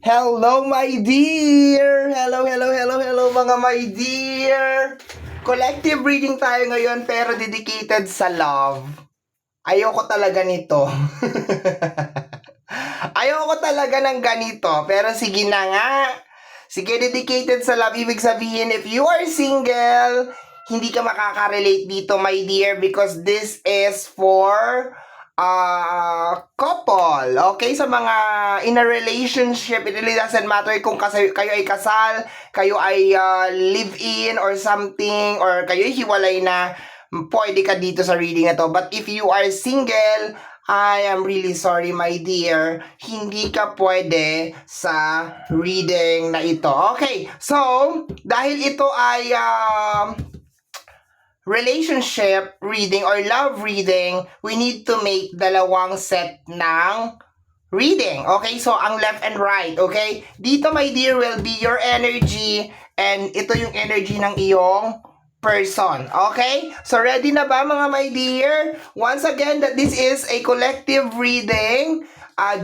Hello, my dear! Hello, mga my dear! Collective reading tayo ngayon pero dedicated sa love. Ayoko talaga nito. Ayoko talaga ng ganito. Pero sige na nga. Sige, dedicated sa love. Ibig sabihin, if you are single, hindi ka makaka-relate dito, my dear, because this is for couple. Okay? Sa mga in a relationship, it really doesn't matter kung kayo ay kasal, kayo ay live-in or something, or kayo ay hiwalay na, pwede ka dito sa reading na to. But if you are single, I am really sorry, my dear. Hindi ka pwede sa reading na ito. Okay, so, dahil ito ay relationship reading or love reading, we need to make dalawang set ng reading. Okay, so ang left and right. Okay, dito, my dear, will be your energy and ito yung energy ng iyong person. Okay? So, ready na ba, mga my dear? Once again, that this is a collective reading,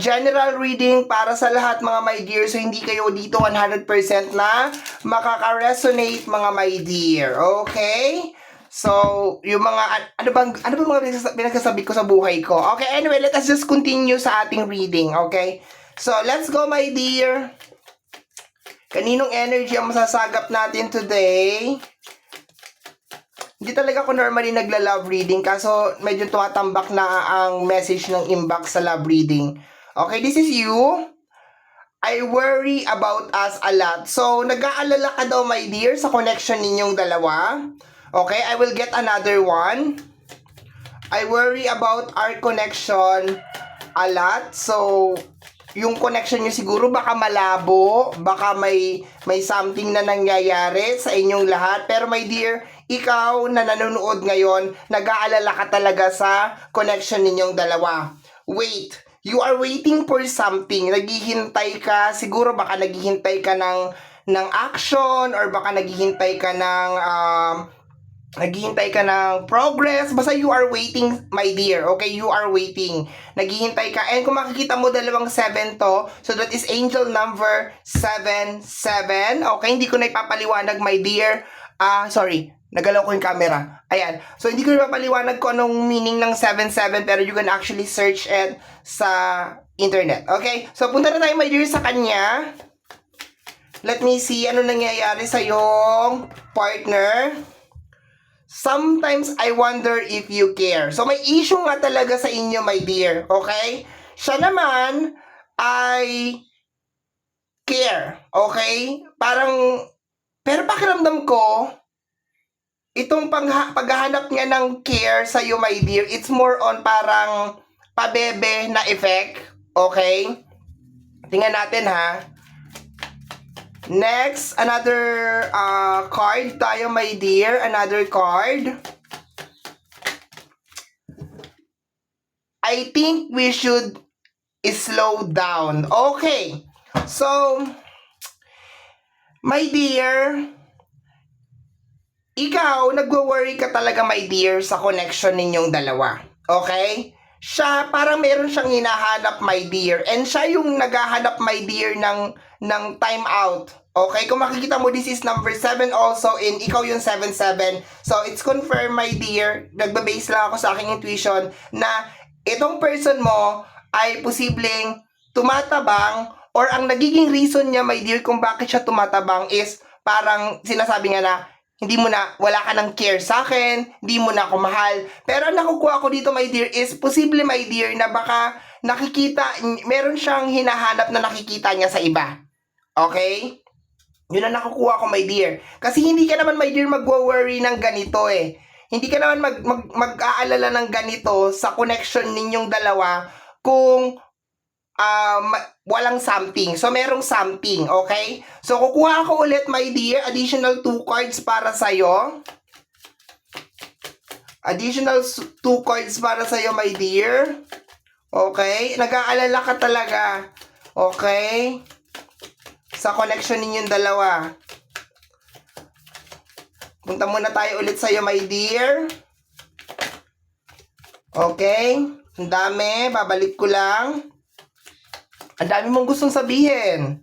general reading para sa lahat, mga my dear. So, hindi kayo dito 100% na makaka-resonate, mga my dear. Okay? So, yung mga, ano bang mga pinagsasabi ko sa buhay ko? Okay, anyway, let us just continue sa ating reading. Okay? So, let's go, my dear. Kaninong energy ang masasagap natin today? Hindi talaga ako normally nagla-love reading, kaso medyo tumatambak na ang message ng inbox sa love reading. Okay, this is you. I worry about us a lot. So, nag-aalala ka daw, my dear, sa connection ninyong dalawa. Okay, I will get another one. I worry about our connection a lot. So, yung connection nyo siguro baka malabo, baka may something na nangyayari sa inyong lahat. Pero my dear, ikaw na nanonood ngayon, nag-aalala ka talaga sa connection ninyong dalawa. Wait, you are waiting for something. Naghihintay ka, siguro baka naghihintay ka ng action, or baka naghihintay ka ng progress. Basta you are waiting, my dear. Okay, you are waiting. Naghihintay ka. And kung makikita mo, dalawang 7 to. So that is angel number 77. Okay, hindi ko na ipapaliwanag, my dear. Sorry. Nagalaw ko yung camera. Ayan. So, hindi ko na ipapaliwanag ko anong meaning ng 77, pero you can actually search it sa internet. Okay? So, punta na tayo, my dear, sa kanya. Let me see ano nangyayari sa yung partner. Sometimes I wonder if you care. So, may issue nga talaga sa inyo, my dear. Okay? Siya naman ay care. Okay? Pero pakiramdam ko, itong paghahanap niya ng care sa iyo, my dear, it's more on parang pabebe na effect. Okay? Tingnan natin, ha. Next, another card tayo, my dear. Another card. I think we should slow down. Okay. So, my dear, ikaw, nagwo-worry ka talaga, my dear, sa connection ninyong dalawa. Okay? Siya, parang meron siyang hinahanap, my dear. And siya yung naghahanap, my dear, ng time out. Okay? Kung makikita mo, this is number 7 also, and ikaw yung 77. So, it's confirmed, my dear. Nagba-base lang ako sa aking intuition na itong person mo ay posibleng tumatabang, or ang nagiging reason niya, my dear, kung bakit siya tumatabang is parang sinasabi nga na, wala ka ng care sa akin, hindi mo na ako mahal. Pero ang nakukuha ko dito, my dear, is posible, my dear, na baka meron siyang hinahanap na nakikita niya sa iba. Okay? Yun ang nakukuha ko, my dear. Kasi hindi ka naman, my dear, magwo-worry ng ganito eh. Hindi ka naman mag-aalala ng ganito sa connection ninyong dalawa kung walang something. So, merong something, okay? So, kukuha ako ulit, my dear, additional 2 cards para sa'yo. Additional 2 cards para sa'yo, my dear. Okay? Nag-aalala ka talaga. Okay? Sa connection ninyong dalawa. Punta muna tayo ulit sa'yo, my dear. Okay? Ang dami. Babalik ko lang. Ang dami mong gustong sabihin.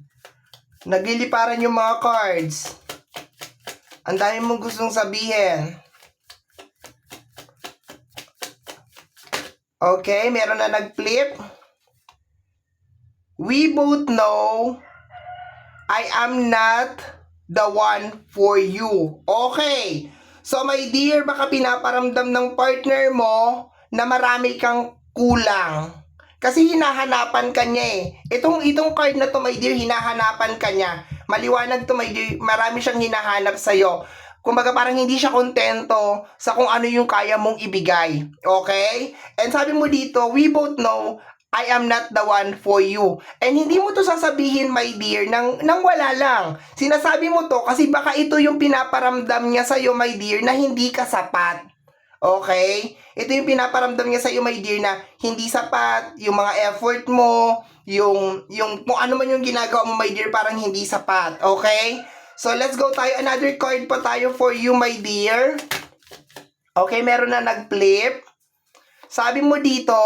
Nagliliparan yung mga cards. Ang dami mong gustong sabihin. Okay, meron na nag-flip. We both know I am not the one for you. Okay. So my dear, baka pinaparamdam ng partner mo na marami kang kulang. Kasi hinahanapan ka niya eh. Itong card na to, my dear, hinahanapan ka niya. Maliwanag to, my dear, marami siyang hinahanap sa'yo. Kumbaga parang hindi siya kontento sa kung ano yung kaya mong ibigay. Okay? And sabi mo dito, we both know I am not the one for you. And hindi mo to sasabihin, my dear, nang wala lang. Sinasabi mo to kasi baka ito yung pinaparamdam niya sa'yo, my dear, na hindi ka sapat. Okay? Ito yung pinaparamdam niya sa'yo, my dear, na hindi sapat, yung mga effort mo, yung kung ano man yung ginagawa mo, my dear, parang hindi sapat. Okay? So, let's go tayo. Another card pa tayo for you, my dear. Okay, meron na nag-flip. Sabi mo dito,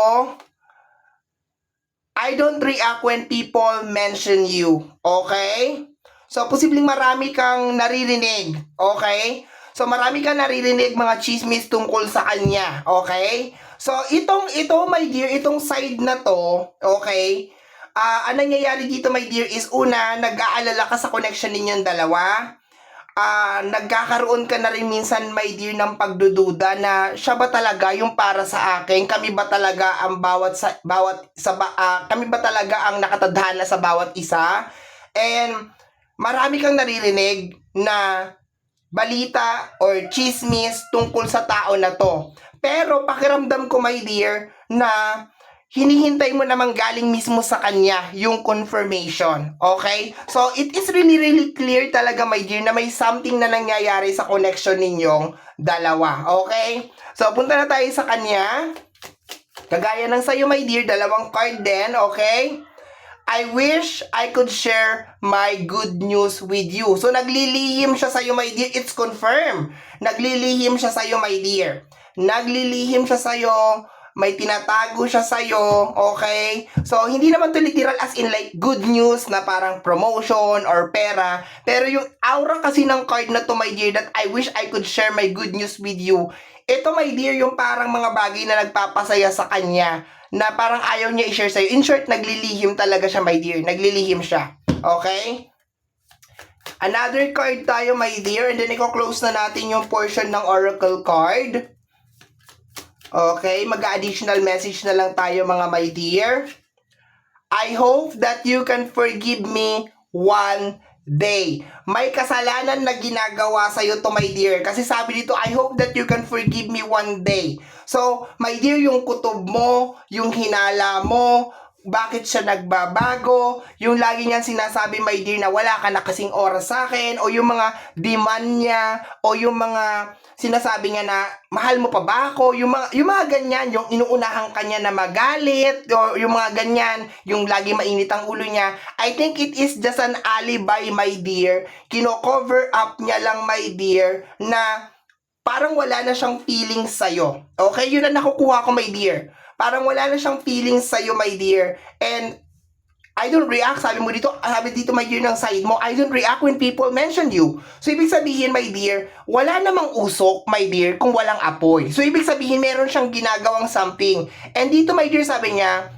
I don't react when people mention you. Okay? So, posibleng marami kang naririnig. Okay? So, marami kang naririnig mga chismis tungkol sa kanya. Okay? So, ito, my dear, itong side na to, okay? Ang nangyayari dito, my dear, is una, nag-aalala ka sa connection ninyong dalawa. Nagkakaroon ka na rin minsan, my dear, ng pagdududa na siya ba talaga yung para sa akin? Kami ba talaga ang kami ba talaga ang nakatadhana sa bawat isa? And marami kang naririnig na balita or chismis tungkol sa tao na to. Pero pakiramdam ko, my dear, na hinihintay mo namang galing mismo sa kanya yung confirmation. Okay? So, it is really, really clear talaga, my dear, na may something na nangyayari sa connection ninyong dalawa. Okay? So, punta na tayo sa kanya. Kagaya ng sa'yo, my dear, dalawang card din. Okay? I wish I could share my good news with you. So, naglilihim siya sa'yo, my dear. It's confirmed. Naglilihim siya sa'yo, my dear. Naglilihim siya sa'yo. May tinatago siya sa'yo, okay? So, hindi naman to literal as in like good news na parang promotion or pera. Pero yung aura kasi ng card na to, my dear, that I wish I could share my good news with you. Ito, my dear, yung parang mga bagay na nagpapasaya sa kanya na parang ayaw niya i-share sa'yo. In short, naglilihim talaga siya, my dear. Naglilihim siya. Okay? Another card tayo, my dear. And then, i-close na natin yung portion ng oracle card. Okay, mag-additional message na lang tayo mga my dear. I hope that you can forgive me one day. May kasalanan na ginagawa sa'yo to, my dear. Kasi sabi dito, I hope that you can forgive me one day. So, my dear, yung kutob mo, yung hinala mo, bakit siya nagbabago, yung lagi niyang sinasabi, my dear, na wala ka na kasing oras sa akin, o yung mga demand niya, o yung mga sinasabi niya na mahal mo pa ba ako, yung mga ganyan, yung inuunahan kanya na magalit, o yung mga ganyan, yung lagi mainit ang ulo niya. I think it is just an alibi, my dear. Kino-cover up niya lang, my dear, na parang wala na siyang feelings sa'yo. Okay, yun ang nakukuha ko, my dear. Parang wala na siyang feelings sa'yo, my dear. And I don't react, sabi dito, my dear, ng side mo, I don't react when people mention you. So, ibig sabihin, my dear, wala namang usok, my dear, kung walang apoy. So, ibig sabihin, meron siyang ginagawang something. And dito, my dear, sabi nga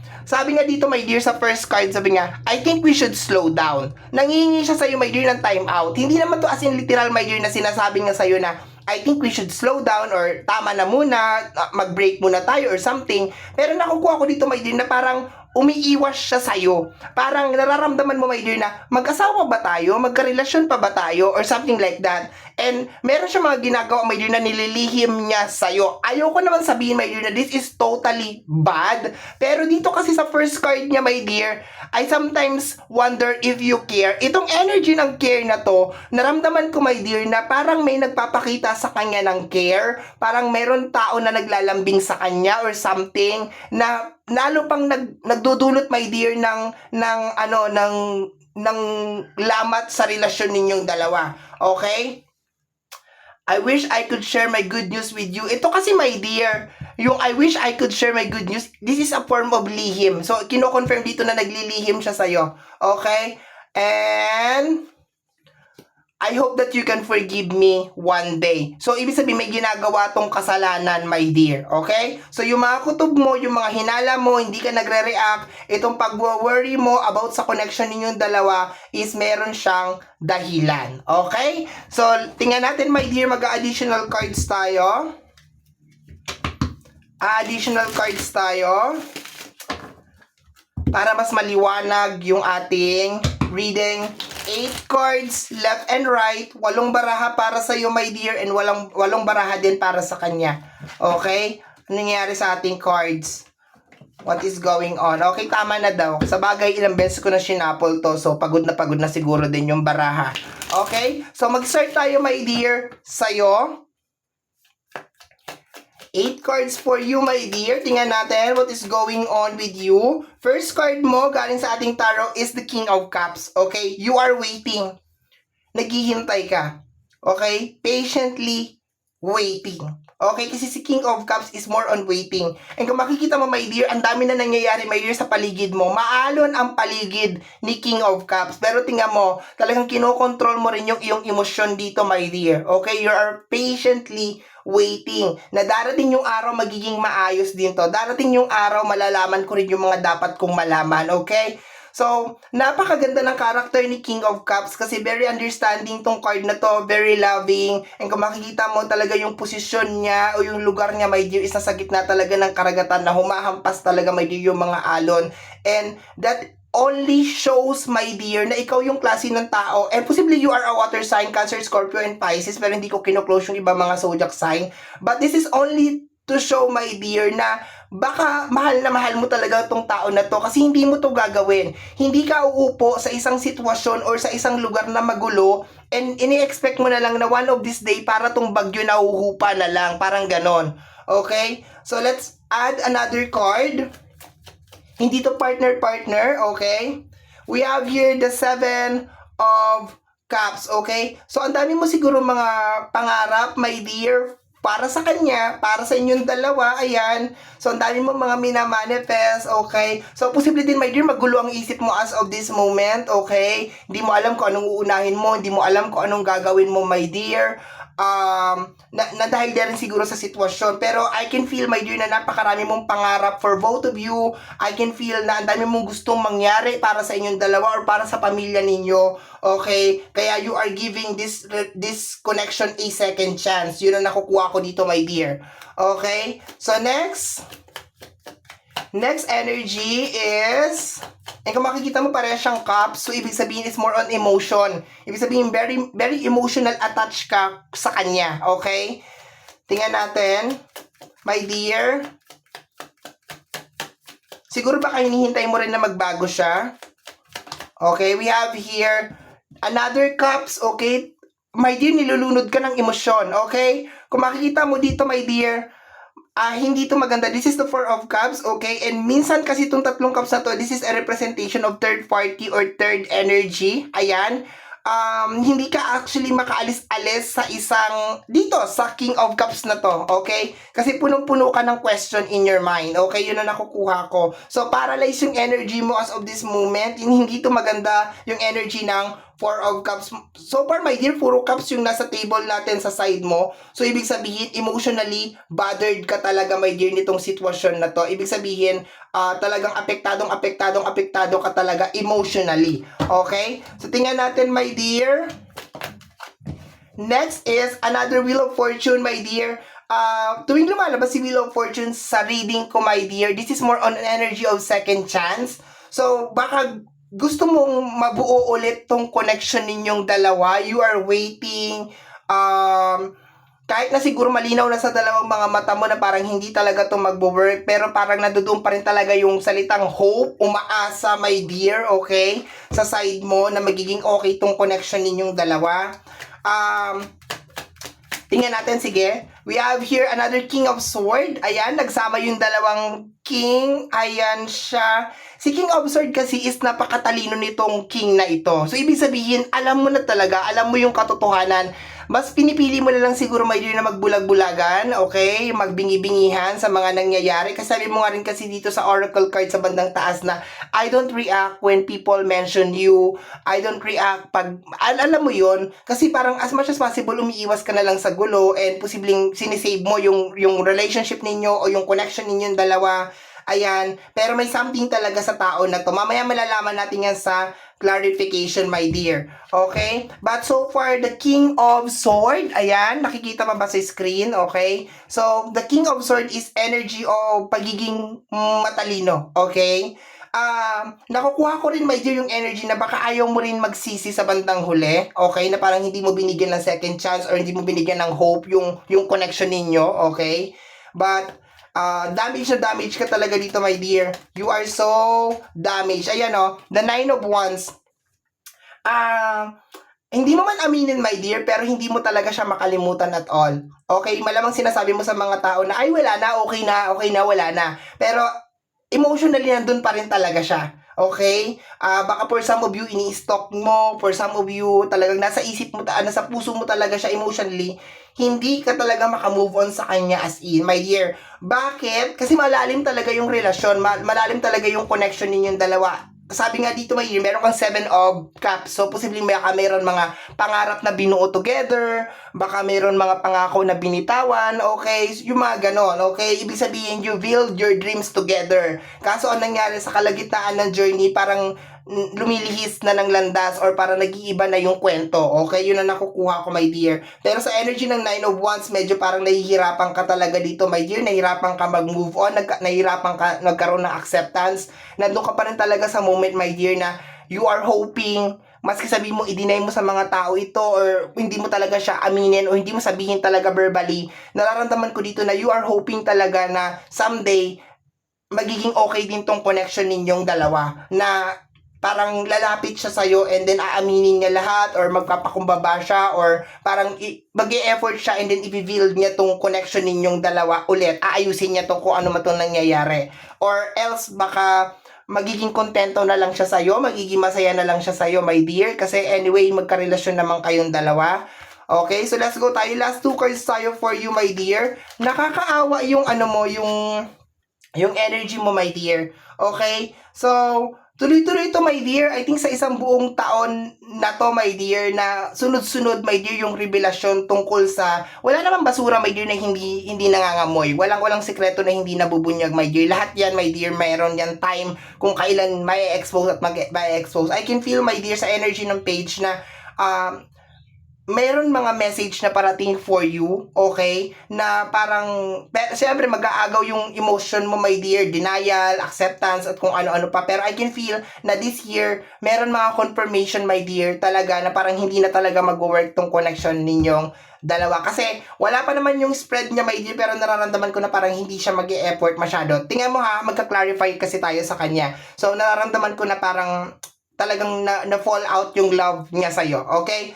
dito, my dear, sa first card, sabi niya, I think we should slow down. Nangingi siya sa'yo, my dear, ng time out. Hindi naman to as in literal, my dear, na sinasabi nga sa'yo na, I think we should slow down or tama na muna, mag-break muna tayo or something. Pero nakukuha ko dito, my dear, na parang umiiwas siya sa'yo. Parang nararamdaman mo, my dear, na mag-asawa ba tayo? Magkarelasyon pa ba tayo? Or something like that. And meron siya mga ginagawa, my dear, na nililihim niya sa'yo. Ayoko naman sabihin, my dear, na this is totally bad. Pero dito kasi sa first card niya, my dear, I sometimes wonder if you care. Itong energy ng care na to, naramdaman ko, my dear, na parang may nagpapakita sa kanya ng care. Parang meron tao na naglalambing sa kanya or something na lalo pang nagdudulot, my dear, ng lamat sa relasyon ninyong dalawa. Okay? I wish I could share my good news with you. Ito kasi, my dear, yung I wish I could share my good news, this is a form of lihim. So, kino-confirm dito na naglilihim siya sa'yo. Okay? And I hope that you can forgive me one day. So, ibig sabihin, may ginagawa tong kasalanan, my dear. Okay? So, yung mga kutob mo, yung mga hinala mo, hindi ka nagre-react, itong pag-worry mo about sa connection ninyong dalawa is meron siyang dahilan. Okay? So, tingnan natin, my dear, mag-additional cards tayo. Additional cards tayo. Para mas maliwanag yung ating reading. 8 cards, left and right, 8 baraha para sa iyo, my dear, and 8 baraha din para sa kanya. Okay? Ano nangyayari sa ating cards? What is going on? Okay, tama na daw. Sa bagay, ilang beses ko na sinapol to, so pagod na siguro din yung baraha. Okay? So, mag-start tayo, my dear, sa'yo. 8 cards for you, my dear. Tingnan natin what is going on with you. First card mo, galing sa ating tarot, is the King of Cups. Okay? You are waiting. Naghihintay ka. Okay? Patiently waiting. Okay? Kasi si King of Cups is more on waiting. And kung makikita mo, my dear, ang dami na nangyayari, my dear, sa paligid mo. Maalon ang paligid ni King of Cups. Pero tingnan mo, talagang kinokontrol mo rin yung iyong emosyon dito, my dear. Okay? You are patiently waiting, na darating yung araw magiging maayos din to. Darating yung araw malalaman ko rin yung mga dapat kong malaman, okay? So, napakaganda ng character ni King of Cups kasi very understanding tong card na to, very loving, and kung makikita mo talaga yung posisyon niya o yung lugar niya, my dear, is nasa gitna talaga ng karagatan na humahampas talaga, my dear, yung mga alon. And that only shows, my dear, na ikaw yung klase ng tao, and possibly you are a water sign, Cancer, Scorpio, and Pisces, pero hindi ko kino-close yung iba mga zodiac sign. But this is only to show, my dear, na baka mahal na mahal mo talaga tong tao na to kasi hindi mo to gagawin. Hindi ka uupo sa isang sitwasyon or sa isang lugar na magulo and ini-expect mo na lang na one of this day para tong bagyo na uhupa na lang. Parang ganon. Okay? So, let's add another card. Hindi to partner, okay? We have here the 7 of Cups, okay? So, ang dami mo siguro mga pangarap, my dear, para sa kanya, para sa inyong dalawa, ayan. So, ang dami mo mga minamanifest, okay? So, posible din, my dear, magulo ang isip mo as of this moment, okay? Hindi mo alam kung anong uunahin mo, hindi mo alam kung anong gagawin mo, my dear. Na dahil din siguro sa sitwasyon, pero I can feel, my dear, na napakarami mong pangarap for both of you. I can feel na ang dami mong gustong mangyari para sa inyong dalawa or para sa pamilya ninyo, okay? Kaya you are giving this connection a second chance. Yun ang nakukuha ko dito, my dear. Okay? So next energy is, kung makikita mo pareha siyang cups, so ibig sabihin is more on emotion. Ibig sabihin very, very emotional attached ka sa kanya, okay? Tingnan natin, my dear. Siguro baka hinihintay mo rin na magbago siya. Okay, we have here another cups, okay? My dear, nilulunod ka ng emosyon, okay? Kung makikita mo dito, my dear, hindi to maganda. This is the 4 of Cups, okay? And minsan kasi itong 3 cups na to, this is a representation of third party or third energy. Ayan. Hindi ka actually makaalis-alis sa dito, sa King of Cups na to, okay? Kasi punong-puno ka ng question in your mind, okay? Yun ang nakukuha ko. So, paralyze yung energy mo as of this moment. Hindi to maganda yung energy ng 4 of Cups. So far, my dear, 4 cups yung nasa table natin sa side mo. So, ibig sabihin, emotionally bothered ka talaga, my dear, nitong sitwasyon na to. Ibig sabihin, talagang apektado ka talaga emotionally. Okay? So, tingnan natin, my dear. Next is another Wheel of Fortune, my dear. Tuwing lumalabas si Wheel of Fortune sa reading ko, my dear, this is more on an energy of second chance. So, baka gusto mong mabuo ulit tong connection ninyong dalawa. You are waiting. Kahit na siguro malinaw na sa dalawang mga mata mo na parang hindi talaga to magbo-work, pero parang nadudoon pa rin talaga yung salitang hope, umaasa, my dear, okay? Sa side mo na magiging okay tong connection ninyong dalawa. Tingnan natin, sige. We have here another King of Sword. Ayan, nagsama yung dalawang King. Ayan siya. Si King of Sword kasi is napakatalino nitong King na ito. So, ibig sabihin, alam mo na talaga, alam mo yung katotohanan. Mas pinipili mo na lang siguro my dear na magbulag-bulagan, okay? Magbingi-bingihan sa mga nangyayari. Kasi sabi mo nga rin kasi dito sa Oracle card sa bandang taas na I don't react when people mention you. I don't react pag, alam mo yon kasi parang as much as possible, umiiwas ka na lang sa gulo and posibleng sinisave mo yung relationship ninyo o yung connection ninyong dalawa. Ayan, pero may something talaga sa tao na to. Mamaya malalaman natin yan sa clarification, my dear. Okay? But so far, the King of Sword, ayan, nakikita pa ba sa screen? Okay? So, the King of Sword is energy o pagiging matalino. Okay? Nakukuha ko rin, my dear, yung energy na baka ayaw mo rin magsisi sa bandang huli. Okay? Na parang hindi mo binigyan ng second chance or hindi mo binigyan ng hope yung connection ninyo. Okay? But, damage na damage ka talaga dito, my dear. You are so damaged. Ayan, the 9 of Wands. Hindi mo man aminin, my dear, pero hindi mo talaga siya makalimutan at all. Okay? Malamang sinasabi mo sa mga tao na, ay, wala na, okay na, wala na. Pero, emotionally, nandun pa rin talaga siya. Okay? Baka for some of you, ini-stalk mo. For some of you, talagang nasa isip mo, nasa puso mo talaga siya emotionally. Hindi ka talaga makamove on sa kanya as in, my dear. Bakit? Kasi malalim talaga yung relasyon. Malalim talaga yung connection ninyong dalawa. Sabi nga dito, my dear, meron kang 7 of Cups. So, posibleng meron mga pangarap na binuo together. Baka meron mga pangako na binitawan. Okay? Yung mga ganon. Okay? Ibig sabihin, you build your dreams together. Kaso, ang nangyari sa kalagitnaan ng journey, parang lumilihis na ng landas or parang nag-iiba na yung kwento. Okay? Yun ang nakukuha ko, my dear. Pero sa energy ng 9 of Wands, medyo parang nahihirapan ka talaga dito, my dear. Nahihirapan ka mag-move on. Nahihirapan ka nagkaroon ng acceptance. Nandun ka pa rin talaga sa moment, my dear, na you are hoping, maski sabihin mo, i-deny mo sa mga tao ito or hindi mo talaga siya aminin o hindi mo sabihin talaga verbally, nararamdaman ko dito na you are hoping talaga na someday, magiging okay din tong connection ninyong dalawa na parang lalapit siya sa'yo and then aaminin niya lahat or magpapakumbaba siya or parang mag-e-effort siya and then i-build niya tong connection ninyong dalawa ulit. Aayusin niya tong kung ano man itong nangyayari. Or else baka magiging kontento na lang siya sa'yo, magiging masaya na lang siya sa'yo, my dear. Kasi anyway, magkarelasyon naman kayong dalawa. Okay, so let's go tayo. Last 2 cards tayo for you, my dear. Nakakaawa yung ano mo, yung energy mo, my dear. Okay? So, tuloy-tuloy ito, my dear. I think sa isang buong taon na to, my dear, na sunod-sunod, my dear, yung revelasyon tungkol sa, wala namang basura, my dear, na hindi nangangamoy. Walang sikreto na hindi nabubunyag, my dear. Lahat yan, my dear, mayroon yan time kung kailan may expose at mag-expose. I can feel, my dear, sa energy ng page na, mayroon mga message na parating for you, okay? Na parang, siyempre mag-aagaw yung emotion mo, my dear, denial, acceptance, at kung ano-ano pa. Pero I can feel na this year, meron mga confirmation, my dear, talaga, na parang hindi na talaga mag-work tong connection ninyong dalawa. Kasi, wala pa naman yung spread niya, my dear, pero nararamdaman ko na parang hindi siya mag-e-effort masyado. Tingnan mo ha, magka-clarify kasi tayo sa kanya. So, nararamdaman ko na parang talagang na-fall out yung love niya sa'yo, okay?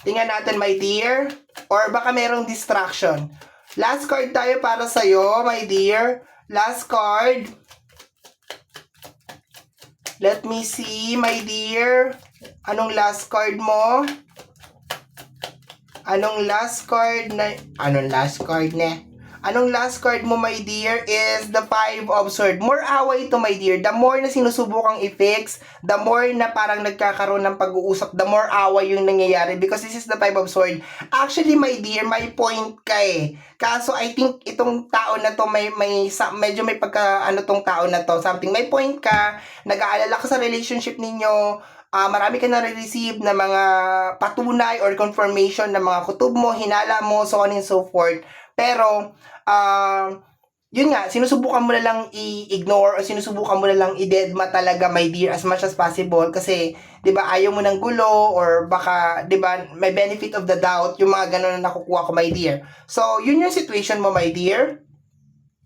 Tingnan natin, my dear. Or baka merong distraction. Last card tayo para sa'yo, my dear. Last card. Let me see, my dear. Anong last card mo? Anong last card na? Anong last card mo, my dear, is the 5 of Swords. More away to, my dear. The more na sinusubukang i-fix, the more na parang nagkakaroon ng pag-uusap, the more away yung nangyayari. Because this is the 5 of Swords. Actually, my dear, may point ka eh. Kaso, I think itong tao na to, medyo may pagka, tong tao na to, something. May point ka, nag-aalala ka sa relationship ninyo, marami ka na-receive na mga patunay or confirmation na mga kutob mo, hinala mo, so on and so forth. Pero, yun nga, sinusubukan mo na lang i-ignore o sinusubukan mo na lang i-deadma talaga, my dear, as much as possible. Kasi, di ba, ayaw mo ng gulo or baka, di ba, may benefit of the doubt, yung mga ganun na nakukuha ko, my dear. So, yun yung situation mo, my dear.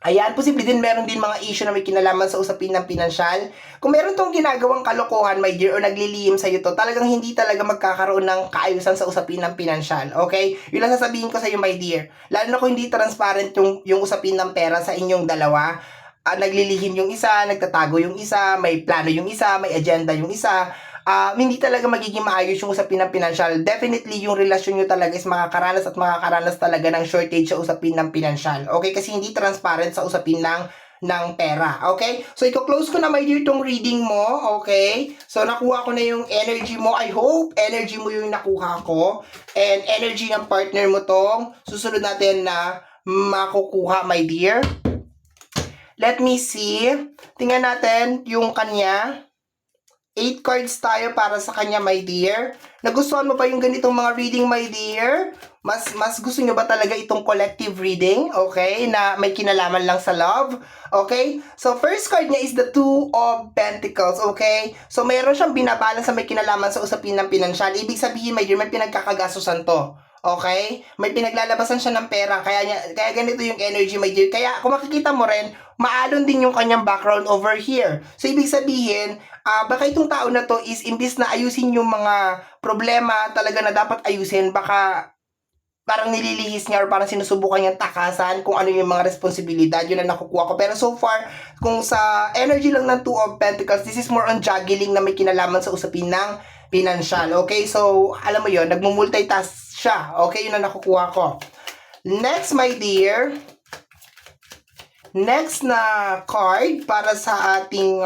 Ayan, posible din meron din mga issue na may kinalaman sa usapin ng pinansyal. Kung meron tong ginagawang kalokohan, my dear, o naglilihim sa'yo to, talagang hindi talaga magkakaroon ng kaayusan sa usapin ng pinansyal. Okay? Yun lang sasabihin ko sa'yo, my dear. Lalo na kung hindi transparent yung usapin ng pera sa inyong dalawa. Naglilihim yung isa, nagtatago yung isa, may plano yung isa, may agenda yung isa. Hindi talaga magiging maayos yung usapin ng pinansyal. Definitely, yung relasyon nyo talaga is makakaranas talaga ng shortage sa usapin ng pinansyal. Okay? Kasi hindi transparent sa usapin ng pera. Okay? So, i-close ko na, my dear, tong reading mo. Okay? So, nakuha ko na yung energy mo. I hope energy mo yung nakuha ko. And energy ng partner mo tong susunod natin na makukuha, my dear. Let me see. Tingnan natin yung kanya. 8 cards tayo para sa kanya, my dear. Nagustuhan mo ba yung ganitong mga reading, my dear? Mas gusto nyo ba talaga itong collective reading? Okay? Na may kinalaman lang sa love? Okay? So, first card niya is the Two of Pentacles. Okay? So, mayroon siyang binabalance sa may kinalaman sa usapin ng pinansyal. Ibig sabihin, my dear, may pinagkakagastusan to. Okay? May pinaglalabasan siya ng pera. Kaya ganito yung energy, my dear. Kaya, kung makikita mo rin, maalon din yung kanyang background over here. So, ibig sabihin, baka itong tao na to is imbis na ayusin yung mga problema talaga na dapat ayusin, baka parang nililihis niya or parang sinusubukan niyang takasan kung ano yung mga responsibilidad, yun na nakukuha ko. Pero so far, kung sa energy lang ng Two of Pentacles, this is more on juggling na may kinalaman sa usapin ng pinansyal. Okay, so alam mo yun, nagmumultitask siya. Okay, yun na nakukuha ko. Next, my dear, next na card para sa ating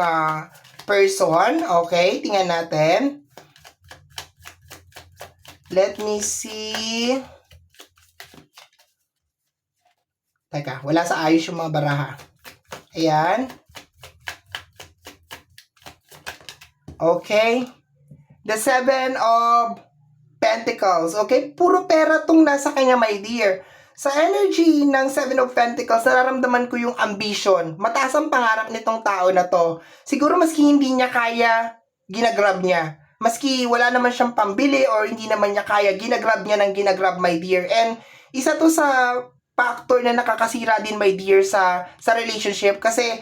person. Okay, tingnan natin. Let me see. Teka, wala sa ayos yung mga baraha. Ayan. Okay. The Seven of Pentacles. Okay, puro pera tong nasa kanya, my dear. Sa energy ng Seven of Pentacles, nararamdaman ko yung ambition. Mataas ang pangarap nitong tao na to. Siguro maski hindi niya kaya, ginagrab niya. Maski wala naman siyang pambili or hindi naman niya kaya, ginagrab niya ng ginagrab, my dear. And isa to sa factor na nakakasira din, my dear, sa relationship. Kasi,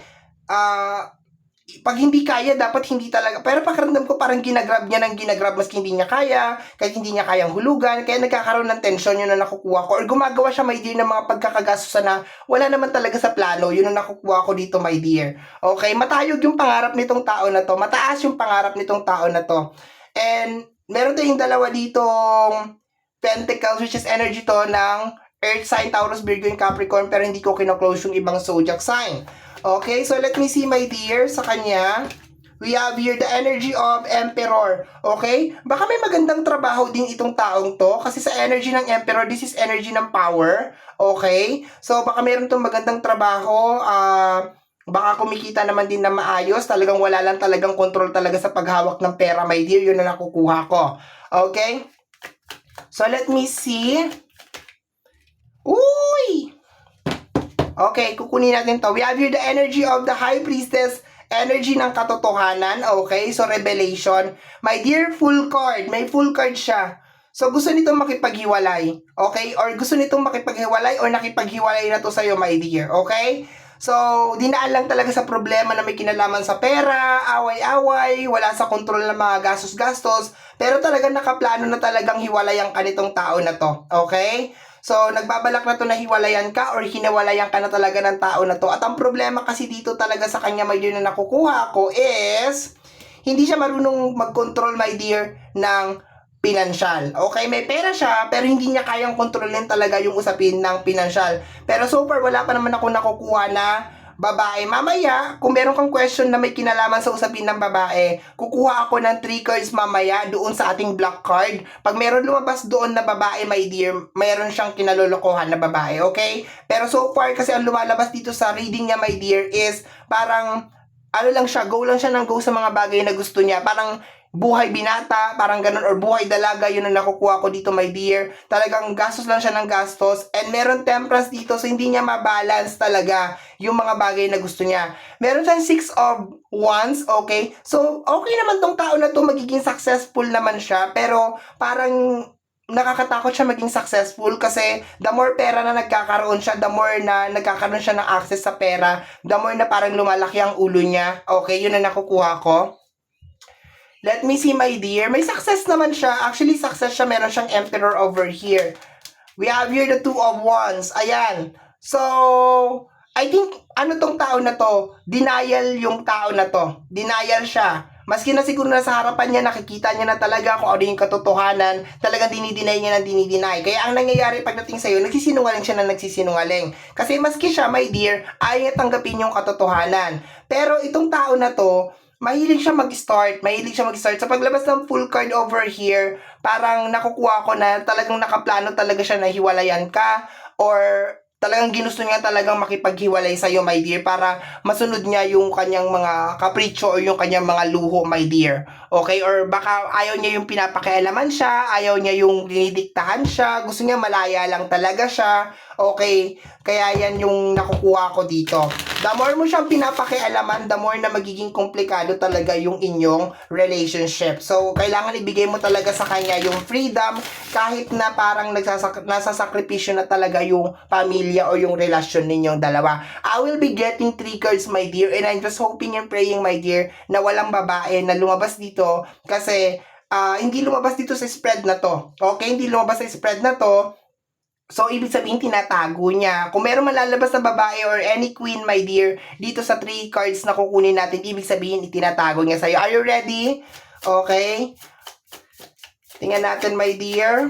pag hindi kaya, dapat hindi talaga. Pero pakiramdam ko parang ginagrab niya ng ginagrab maski hindi niya kaya, kahit hindi niya kayang hulugan, kaya nagkakaroon ng tension, yun na nakukuha ko. Or gumagawa siya, my dear, ng mga pagkakagastusan na wala naman talaga sa plano, yun na nakukuha ko dito, my dear. Okay, matayog yung pangarap nitong tao na to, mataas yung pangarap nitong tao na to. And, meron tayong dalawa ditong Pentacles, which is energy to ng Earth sign, Taurus, Virgo, and Capricorn, pero hindi ko kino-close yung ibang zodiac sign. Okay, so let me see, my dear, sa kanya. We have here the energy of Emperor. Okay? Baka may magandang trabaho din itong taong to. Kasi sa energy ng Emperor, this is energy ng power. Okay? So, baka meron itong magandang trabaho. Baka kumikita naman din na maayos. Talagang wala lang talagang control talaga sa paghawak ng pera, my dear. Yun na nakukuha ko. Okay? So, let me see. Uy! Okay, kukunin natin to. We have here the energy of the High Priestess, energy ng katotohanan. Okay, so revelation. My dear, full card. May full card siya. So, gusto nitong makipaghiwalay. Okay? Or gusto nitong makipaghiwalay or nakipaghiwalay na to sa'yo, my dear. Okay? So, dinaan lang talaga sa problema na may kinalaman sa pera, away-away, wala sa kontrol ng mga gastos-gastos, pero talagang nakaplano na talagang hiwalayan ka nitong tao na to. Okay? So, nagbabalak na to na hiwalayan ka or hinawalayan ka na talaga ng tao na to. At ang problema kasi dito talaga sa kanya, my dear, na nakukuha ko is hindi siya marunong mag-control, my dear, ng pinansyal. Okay, may pera siya, pero hindi niya kayang kontrolin talaga yung usapin ng pinansyal. Pero so far, wala pa naman ako nakukuha na babae. Mamaya, kung meron kang question na may kinalaman sa usapin ng babae, kukuha ako ng 3 cards mamaya doon sa ating black card. Pag meron lumabas doon na babae, my dear, meron siyang kinalolokohan na babae, okay? Pero so far, kasi ang lumalabas dito sa reading niya, my dear, is parang, ano lang siya, go lang siya ng go sa mga bagay na gusto niya. Parang, buhay binata, parang ganun, or buhay dalaga, yun ang nakukuha ko dito, my dear. Talagang gastos lang siya ng gastos, and meron temperance dito, so hindi niya mabalance talaga yung mga bagay na gusto niya. Meron siyang 6 of Wands, okay? So, okay naman tong tao na to, magiging successful naman siya, pero parang nakakatakot siya maging successful kasi the more pera na nagkakaroon siya, the more na nagkakaroon siya ng access sa pera, the more na parang lumalaki ang ulo niya. Okay, yun na nakukuha ko. Let me see, my dear. May success naman siya. Actually, success siya. Meron siyang emperor over here. We have here the two of wands. Ayan. So, I think, ano tong tao na to? Denial yung tao na to. Denial siya. Maski na siguro na sa harapan niya, nakikita niya na talaga kung ano yung katotohanan, talagang dinideny niya na dinideny. Kaya ang nangyayari pagdating sa'yo, nagsisinungaling siya na nagsisinungaling. Kasi maski siya, my dear, ayaw niya tanggapin yung katotohanan. Pero itong tao na to, mahilig siya mag-start. Sa paglabas ng full card over here, parang nakukuha ko na talagang nakaplano talaga siya na hiwalayan ka or talagang ginusto niya talagang makipaghiwalay sa'yo, my dear, para masunod niya yung kanyang mga kapritsyo o yung kanyang mga luho, my dear. Okay? Or baka ayaw niya yung pinapakialaman siya, ayaw niya yung dinidiktahan siya, gusto niya malaya lang talaga siya. Okay? Kaya yan yung nakukuha ko dito. The more mo siyang pinapakialaman, the more na magiging komplikado talaga yung inyong relationship. So, kailangan ibigay mo talaga sa kanya yung freedom kahit na parang nasasakripisyo na talaga yung pamilya o yung relasyon ninyong dalawa. I will be getting 3 cards, my dear, and I'm just hoping and praying, my dear, na walang babae na lumabas dito kasi hindi lumabas dito sa spread na to. Okay? Hindi lumabas sa spread na to. So, ibig sabihin, tinatago niya. Kung meron malalabas na babae or any queen, my dear, dito sa 3 cards na kukunin natin, ibig sabihin, itinatago niya sa'yo. Are you ready? Okay. Tingnan natin, my dear.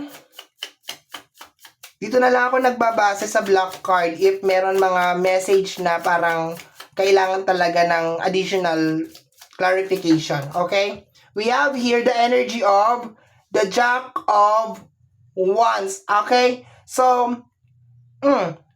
Dito na lang ako nagbabase sa black card if meron mga message na parang kailangan talaga ng additional clarification. Okay? We have here the energy of the Jack of Wands. Okay? So,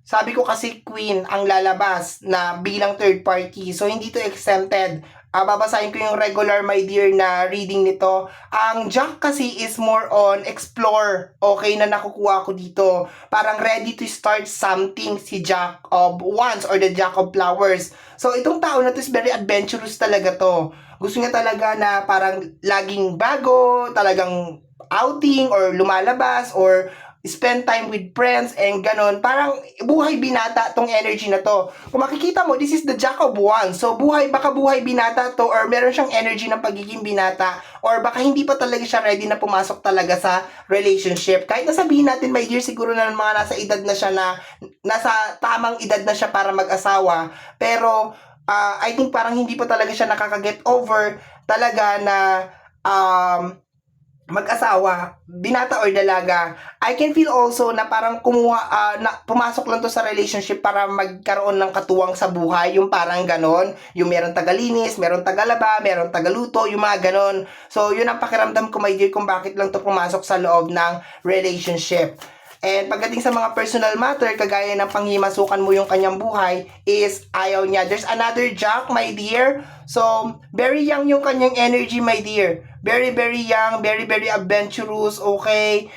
sabi ko kasi queen ang lalabas na bilang third party. So, hindi to exempted. Babasahin ko yung regular, my dear, na reading nito. Ang Jack kasi is more on explore. Okay, na nakukuha ko dito. Parang ready to start something si Jack of Wands or the Jack of Flowers. So, itong tao na to is very adventurous talaga to. Gusto niya talaga na parang laging bago, talagang outing or lumalabas or spend time with friends and ganon. Parang buhay binata tong energy na to. Kung makikita mo, this is the Jack of Wands. So, baka buhay binata to or meron siyang energy ng pagiging binata or baka hindi pa talaga siya ready na pumasok talaga sa relationship. Kahit nasabihin natin, my dear, siguro na mga nasa edad na siya na, nasa tamang edad na siya para mag-asawa. Pero, I think parang hindi pa talaga siya nakaka-get over talaga na, mag-asawa, binata or dalaga. I can feel also na parang pumasok lang to sa relationship para magkaroon ng katuwang sa buhay, yung parang ganon, yung meron tagalinis, meron tagalaba, meron tagaluto, yung mga ganon. So, yun ang pakiramdam ko, my dear, kung bakit lang to pumasok sa loob ng relationship. And pagdating sa mga personal matter, kagaya ng panghimasukan mo yung kanyang buhay, is ayaw niya. There's another Jack, my dear. So, very young yung kanyang energy, my dear. Very, very young, very, very adventurous, okay?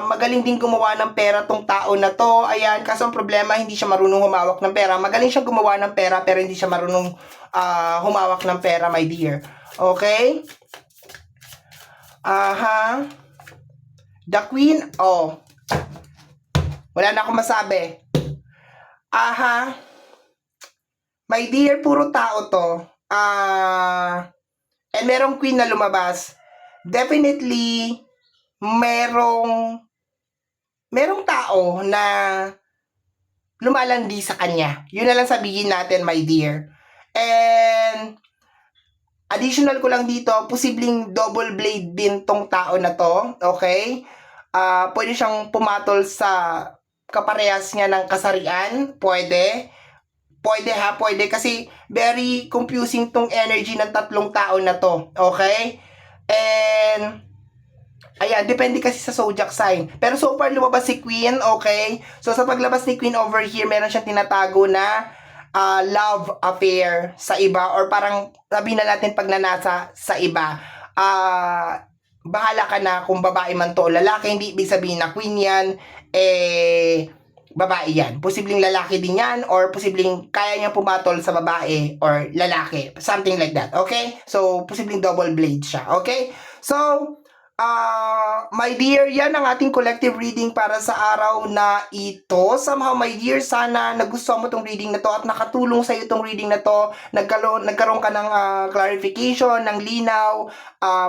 Magaling din gumawa ng pera tong tao na to. Ayan, kaso ang problema, hindi siya marunong humawak ng pera. Magaling siya gumawa ng pera, pero hindi siya marunong humawak ng pera, my dear. Okay? The Queen, wala na akong masabi. My dear, puro tao to. And merong queen na lumabas. Definitely, merong tao na lumalandi sa kanya. Yun na lang sabihin natin, my dear. And, additional ko lang dito, posibleng double blade din tong tao na to. Okay? Pwede siyang pumatol sa kaparehas niya ng kasarian. Pwede kasi very confusing tong energy ng tatlong tao na to. Okay? And ayan, depende kasi sa zodiac sign. Pero so far lumabas si Queen, okay? So sa paglabas ni Queen over here, meron siyang tinatago na love affair sa iba or parang sabihin na natin pagnanasa sa iba. Bahala ka na kung babae man to o lalaki, hindi ibig sabihin na queen yan, babae yan. Posibleng lalaki din yan or posibleng kaya niya pumatol sa babae or lalaki. Something like that. Okay? So, posibleng double blade siya. Okay? So, My dear, yan ang ating collective reading para sa araw na ito. Somehow, my dear, sana nagustuhan mo tong reading na to at nakatulong sa iyo tong reading na to. Nagkaroon ka ng clarification, ng linaw,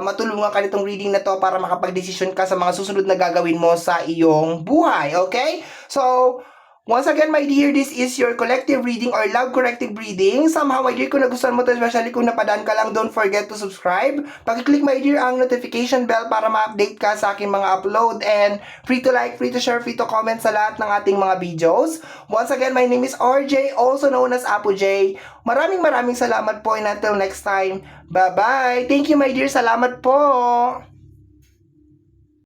matulungan ka nitong reading na to para makapag-desisyon ka sa mga susunod na gagawin mo sa iyong buhay. Okay? So, once again, my dear, this is your collective reading or love corrective reading. Somehow, my dear, kung nagustuhan mo to, especially kung napadaan ka lang, don't forget to subscribe. Pag-click, my dear, ang notification bell para ma-update ka sa aking mga upload. And free to like, free to share, free to comment sa lahat ng ating mga videos. Once again, my name is RJ, also known as Apo J. Maraming salamat po and until next time, bye-bye. Thank you, my dear. Salamat po.